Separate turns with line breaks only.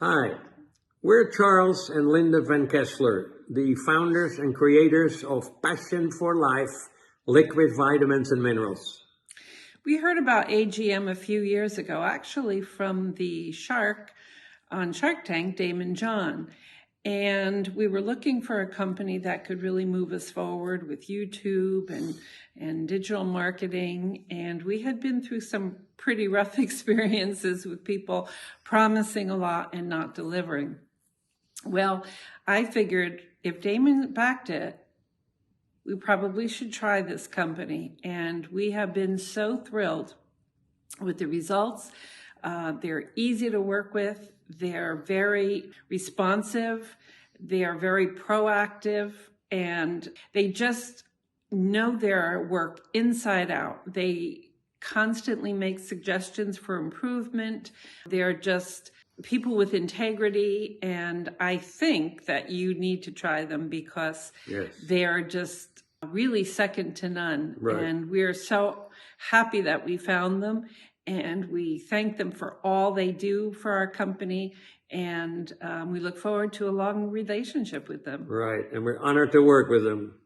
Hi, we're Charles and Linda VanKesslar, the founders and creators of Passion for Life, liquid vitamins and minerals.
We heard about AGM a few years ago, actually from the shark on Shark Tank, Damon John. And we were looking for a company that could really move us forward with YouTube and digital marketing. And we had been through some pretty rough experiences with people promising a lot and not delivering. Well, I figured if Damon backed it, we probably should try this company. And we have been so thrilled with the results. They're easy to work with. They're very responsive. They are very proactive, and they just know their work inside out. They constantly make suggestions for improvement. They're just people with integrity, and I think that you need to try them because they are just really second to none.
Right.
And we're so happy that we found them, and we thank them for all they do for our company, and we look forward to a long relationship with them.
Right, and we're honored to work with them.